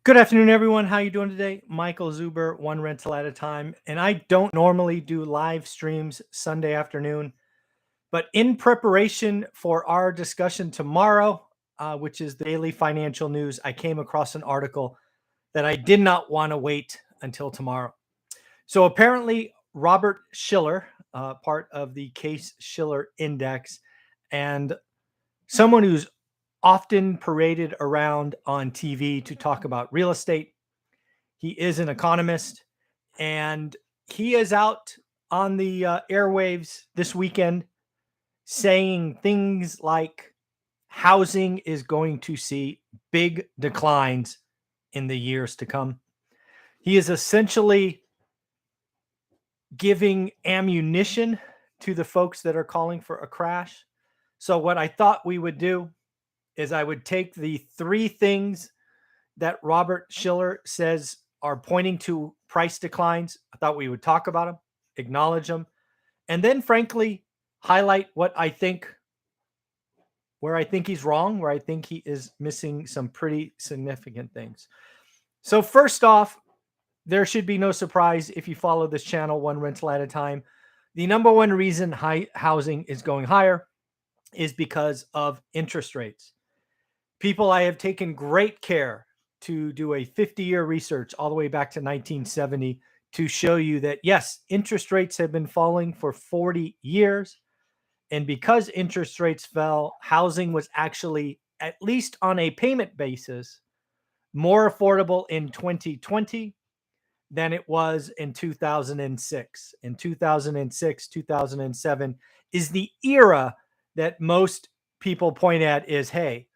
Good afternoon, everyone. How you doing today? Michael Zuber, one rental at a time. And I don't normally do live streams Sunday afternoon, but in preparation for our discussion tomorrow, which is the daily financial news, I came across an article that I did not want to wait until tomorrow. So apparently, Robert Shiller, part of the Case Shiller Index, and someone who's often paraded around on TV to talk about real estate. He is an economist, and he is out on the airwaves this weekend saying things like housing is going to see big declines in the years to come. He is essentially giving ammunition to the folks that are calling for a crash. So, what I thought we would do is I would take the three things that Robert Shiller says are pointing to price declines. I thought we would talk about them, acknowledge them, and then, frankly, highlight what I think, where I think he's wrong, where I think he is missing some pretty significant things. So, first off, there should be no surprise if you follow this channel one rental at a time. The number one reason housing is going higher is because of interest rates. People, I have taken great care to do a 50-year research all the way back to 1970 to show you that, yes, interest rates have been falling for 40 years. And because interest rates fell, housing was actually, at least on a payment basis, more affordable in 2020 than it was in 2006. In 2006, 2007 is the era that most people point at is, hey,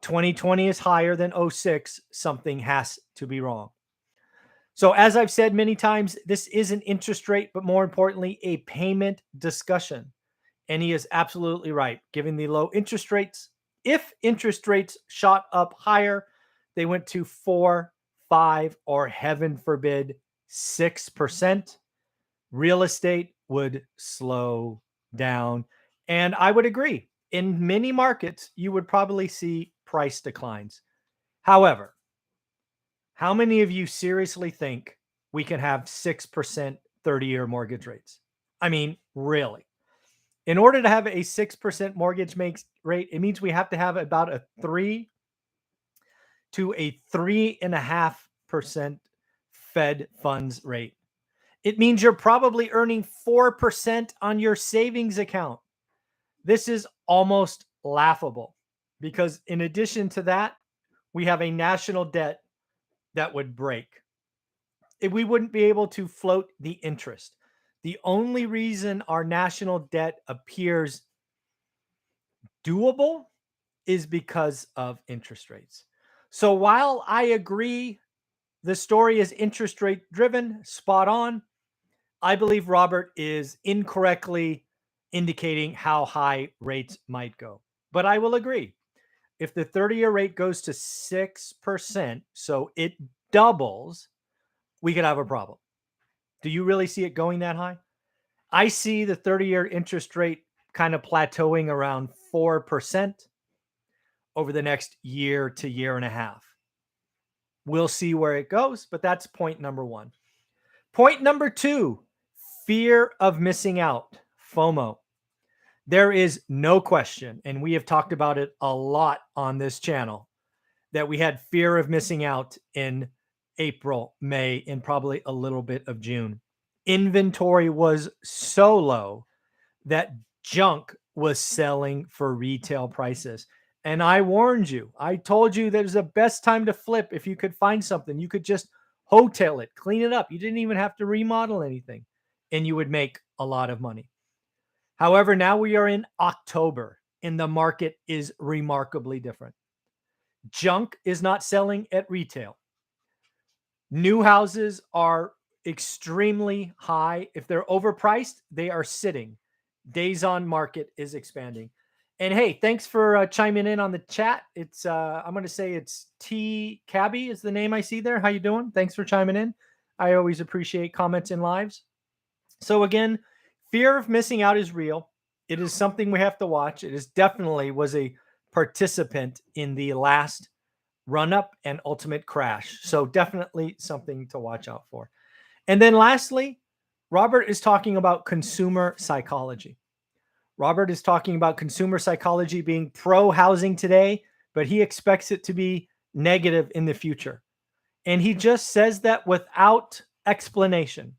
2020 is higher than 06. Something has to be wrong. So, as I've said many times, this is an interest rate, but more importantly, a payment discussion. And he is absolutely right. Given the low interest rates, if interest rates shot up higher, they went to 4, 5, or heaven forbid, 6%, real estate would slow down. And I would agree. In many markets, you would probably see price declines. However, how many of you seriously think we can have 6% 30-year mortgage rates? I mean, really. In order to have a 6% mortgage rate, it means we have to have about a 3 to a 3.5% Fed funds rate. It means you're probably earning 4% on your savings account. This is almost laughable because, in addition to that, we have a national debt that would break. We wouldn't be able to float the interest. The only reason our national debt appears doable is because of interest rates. So while I agree the story is interest rate driven, spot on, I believe Robert is incorrectly indicating how high rates might go. But I will agree. If the 30-year rate goes to 6%, so it doubles, we could have a problem. Do you really see it going that high? I see the 30-year interest rate kind of plateauing around 4% over the next year to year and a half. We'll see where it goes, but that's point number one. Point number two, fear of missing out, FOMO. There is no question, and we have talked about it a lot on this channel, that we had fear of missing out in April, May, and probably a little bit of June. Inventory was so low that junk was selling for retail prices. And I warned you, I told you that it was the best time to flip. If you could find something, you could just hotel it, clean it up. You didn't even have to remodel anything, and you would make a lot of money. However, now we are in October, and the market is remarkably different. Junk is not selling at retail. New houses are extremely high. If they're overpriced, they are sitting. Days on market is expanding. And hey, thanks for chiming in on the chat. It's I'm going to say it's TEACHABLE is the name I see there. How you doing? Thanks for chiming in. I always appreciate comments in lives. So again, fear of missing out is real. It is something we have to watch. It is definitely was a participant in the last run up and ultimate crash. So definitely something to watch out for. And then lastly, Robert is talking about consumer psychology. Robert is talking about consumer psychology being pro housing today, but he expects it to be negative in the future. And he just says that without explanation.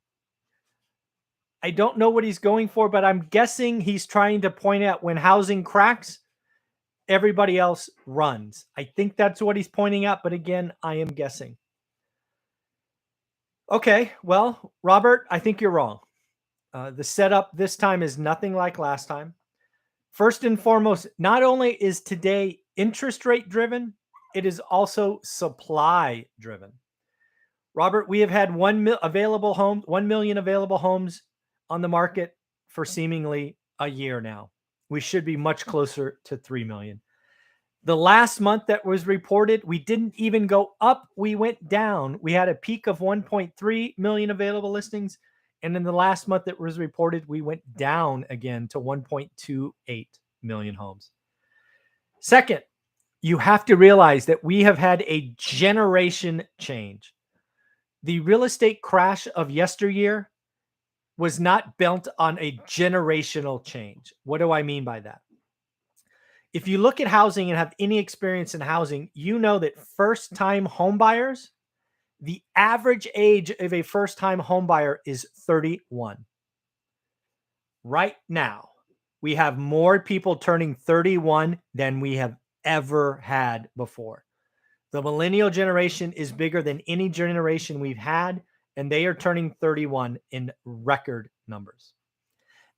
I don't know what he's going for, but I'm guessing he's trying to point out when housing cracks, everybody else runs. I think that's what he's pointing out, but again, I am guessing. Okay, well, Robert, I think you're wrong. The setup this time is nothing like last time. First and foremost, not only is today interest rate driven, it is also supply driven. Robert, we have had 1 million available homes on the market for seemingly a year now. We should be much closer to 3 million. The last month that was reported, we didn't even go up, we went down. We had a peak of 1.3 million available listings. And in the last month that was reported, we went down again to 1.28 million homes. Second, you have to realize that we have had a generation change. The real estate crash of yesteryear was not built on a generational change. What do I mean by that? If you look at housing and have any experience in housing, you know that first-time home buyers, the average age of a first-time home buyer is 31. Right now, we have more people turning 31 than we have ever had before. The millennial generation is bigger than any generation we've had, and they are turning 31 in record numbers.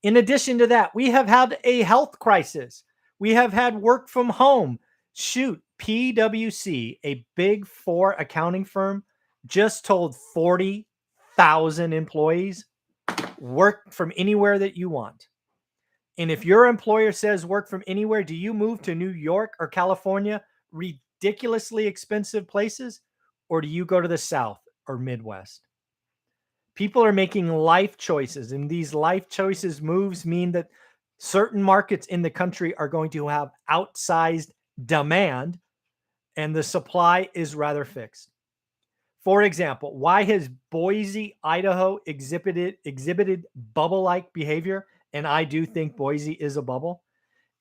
In addition to that, we have had a health crisis. We have had work from home. Shoot, PwC, a big four accounting firm, just told 40,000 employees work from anywhere that you want. And if your employer says work from anywhere, do you move to New York or California, ridiculously expensive places, or do you go to the South or Midwest? People are making life choices, and these life choices moves mean that certain markets in the country are going to have outsized demand, and the supply is rather fixed. For example, why has Boise, Idaho exhibited bubble-like behavior? And I do think Boise is a bubble.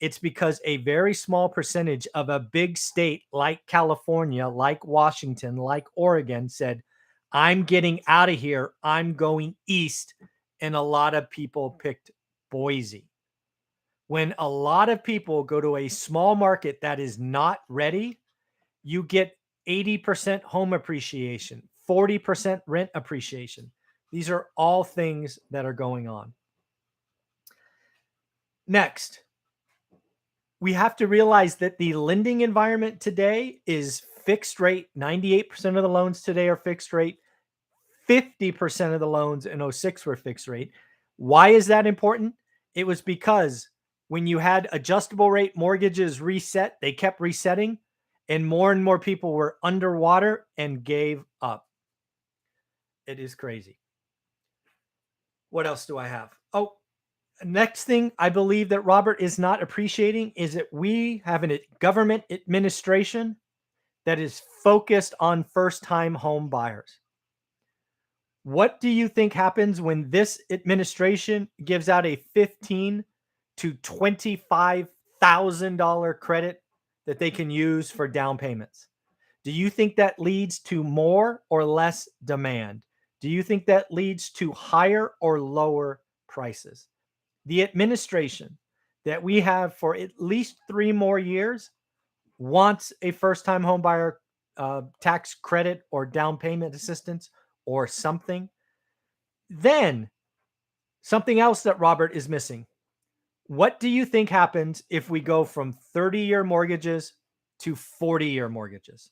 It's because a very small percentage of a big state like California, like Washington, like Oregon said, I'm getting out of here. I'm going east. And a lot of people picked Boise. When a lot of people go to a small market that is not ready, you get 80% home appreciation, 40% rent appreciation. These are all things that are going on. Next, we have to realize that the lending environment today is fixed rate. 98% of the loans today are fixed rate. 50% of the loans in 06 were fixed rate. Why is that important? It was because when you had adjustable rate mortgages reset, they kept resetting, and more people were underwater and gave up. It is crazy. What else do I have? Oh, next thing I believe that Robert is not appreciating is that we have a government administration that is focused on first-time home buyers. What do you think happens when this administration gives out a $15,000 to $25,000 credit that they can use for down payments? Do you think that leads to more or less demand? Do you think that leads to higher or lower prices? The administration that we have for at least 3 more years wants a first-time home buyer tax credit or down payment assistance or something. Then something else that Robert is missing. What do you think happens if we go from 30-year mortgages to 40-year mortgages?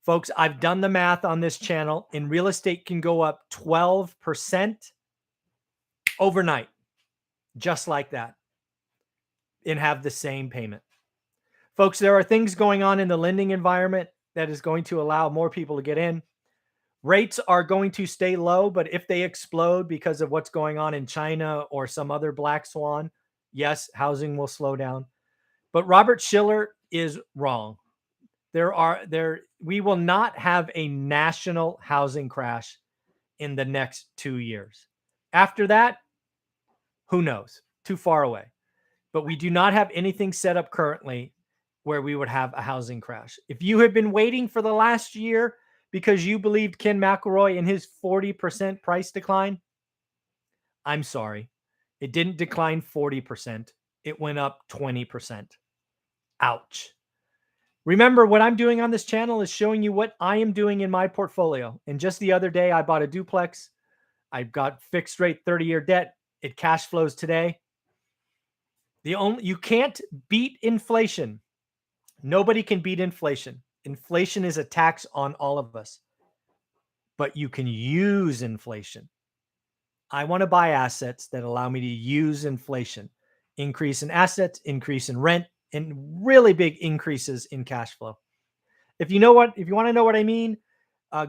Folks, I've done the math on this channel, and real estate can go up 12% overnight, just like that, and have the same payment. Folks, there are things going on in the lending environment that is going to allow more people to get in. Rates are going to stay low, but if they explode because of what's going on in China or some other black swan, yes, housing will slow down. But Robert Shiller is wrong. We will not have a national housing crash in the next 2 years. After that, who knows? Too far away. But we do not have anything set up currently where we would have a housing crash. If you had been waiting for the last year because you believed Ken McElroy and his 40% price decline, I'm sorry. It didn't decline 40%. It went up 20%. Ouch. Remember, what I'm doing on this channel is showing you what I am doing in my portfolio. And just the other day, I bought a duplex. I've got fixed rate 30-year debt. It cash flows today. You can't beat inflation. Nobody can beat inflation. Inflation is a tax on all of us. But you can use inflation. I want to buy assets that allow me to use inflation. Increase in assets, increase in rent, and really big increases in cash flow. If you want to know what I mean,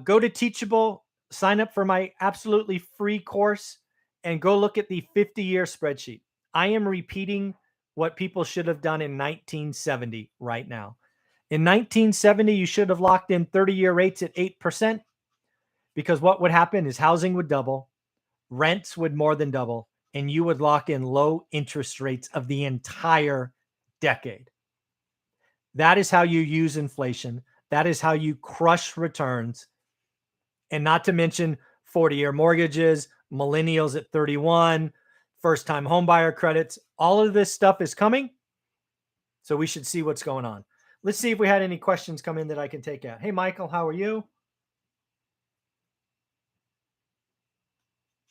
go to Teachable, sign up for my absolutely free course, and go look at the 50-year spreadsheet. I am repeating what people should have done in 1970 right now. In 1970, you should have locked in 30-year rates at 8%, because what would happen is housing would double, rents would more than double, and you would lock in low interest rates of the entire decade. That is how you use inflation. That is how you crush returns. And not to mention 40-year mortgages, millennials at 31, first-time homebuyer credits. All of this stuff is coming. So we should see what's going on. Let's see if we had any questions come in that I can take out. Hey, Michael, how are you?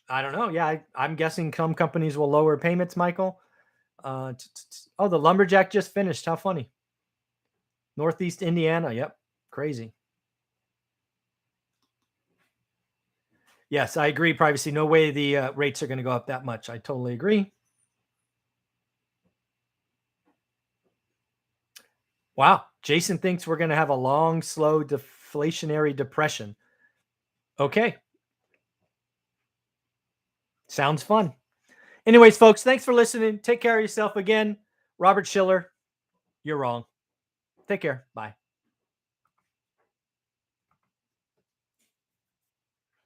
I don't know. Yeah, I'm guessing some companies will lower payments, Michael. Oh, the lumberjack just finished. How funny. Northeast Indiana. Yep. Crazy. Yes, I agree. Privacy. No way the rates are going to go up that much. I totally agree. Wow. Jason thinks we're going to have a long, slow, deflationary depression. Okay. Sounds fun. Anyways, folks, thanks for listening. Take care of yourself again. Robert Shiller, you're wrong. Take care. Bye.